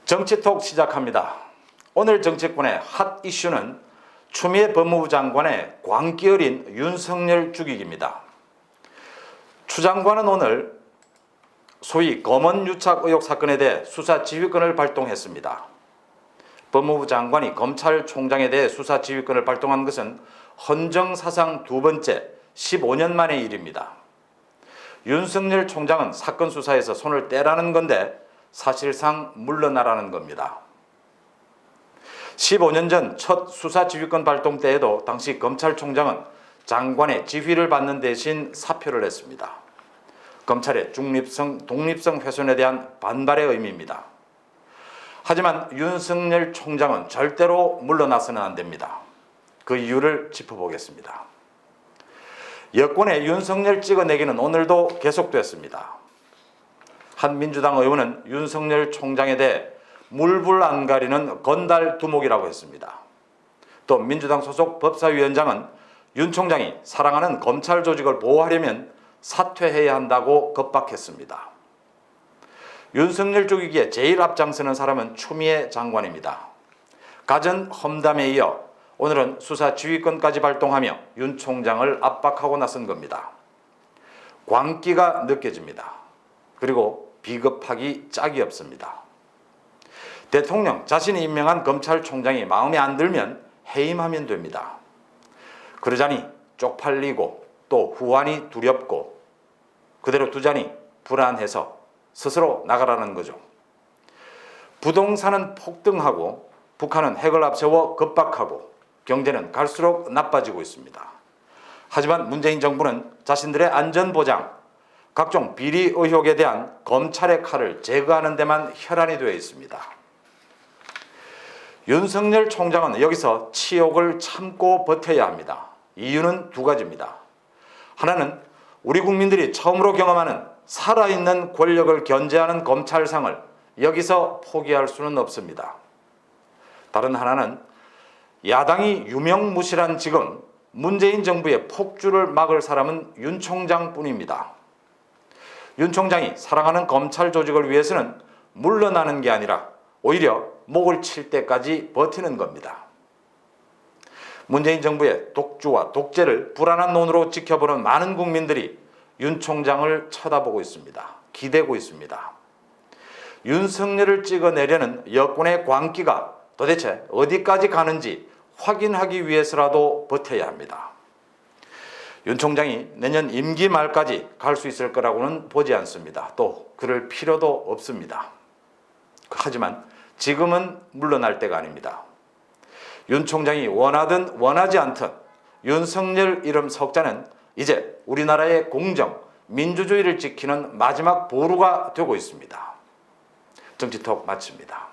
정치톡 시작합니다. 오늘 정치권의 핫 이슈는 추미애 법무부 장관의 광기 어린 윤석열 죽이기입니다. 추 장관은 오늘 소위 검언 유착 의혹 사건에 대해 수사 지휘권을 발동했습니다. 법무부 장관이 검찰총장에 대해 수사 지휘권을 발동한 것은 헌정사상 두 번째 15년 만의 일입니다. 윤석열 총장은 사건 수사에서 손을 떼라는 건데 사실상 물러나라는 겁니다. 15년 전 첫 수사지휘권 발동 때에도 당시 검찰총장은 장관의 지휘를 받는 대신 사표를 했습니다. 검찰의 중립성, 독립성 훼손에 대한 반발의 의미입니다. 하지만 윤석열 총장은 절대로 물러나서는 안 됩니다. 그 이유를 짚어보겠습니다. 여권의 윤석열 찍어내기는 오늘도 계속됐습니다. 한 민주당 의원은 윤석열 총장에 대해 물불 안 가리는 건달 두목이라고 했습니다. 또 민주당 소속 법사위원장은 윤 총장이 사랑하는 검찰 조직을 보호하려면 사퇴해야 한다고 겁박했습니다. 윤석열 죽이기에 제일 앞장서는 사람은 추미애 장관입니다. 갖은 험담에 이어 오늘은 수사 지휘권까지 발동하며 윤 총장을 압박하고 나선 겁니다. 광기가 느껴집니다. 그리고 비겁하기 짝이 없습니다. 대통령 자신이 임명한 검찰총장이 마음에 안 들면 해임하면 됩니다. 그러자니 쪽팔리고 또 후환이 두렵고 그대로 두자니 불안해서 스스로 나가라는 거죠. 부동산은 폭등하고 북한은 핵을 앞세워 급박하고 경제는 갈수록 나빠지고 있습니다. 하지만 문재인 정부는 자신들의 안전보장, 각종 비리 의혹에 대한 검찰의 칼을 제거하는 데만 혈안이 되어 있습니다. 윤석열 총장은 여기서 치욕을 참고 버텨야 합니다. 이유는 두 가지입니다. 하나는 우리 국민들이 처음으로 경험하는 살아있는 권력을 견제하는 검찰상을 여기서 포기할 수는 없습니다. 다른 하나는 야당이 유명무실한 지금 문재인 정부의 폭주를 막을 사람은 윤 총장뿐입니다. 윤 총장이 사랑하는 검찰 조직을 위해서는 물러나는 게 아니라 오히려 목을 칠 때까지 버티는 겁니다. 문재인 정부의 독주와 독재를 불안한 눈으로 지켜보는 많은 국민들이 윤 총장을 쳐다보고 있습니다. 기대고 있습니다. 윤석열을 찍어내려는 여권의 광기가 도대체 어디까지 가는지 확인하기 위해서라도 버텨야 합니다. 윤 총장이 내년 임기 말까지 갈 수 있을 거라고는 보지 않습니다. 또 그럴 필요도 없습니다. 하지만 지금은 물러날 때가 아닙니다. 윤 총장이 원하든 원하지 않든 윤석열 이름 석자는 이제 우리나라의 공정, 민주주의를 지키는 마지막 보루가 되고 있습니다. 정치톡 마칩니다.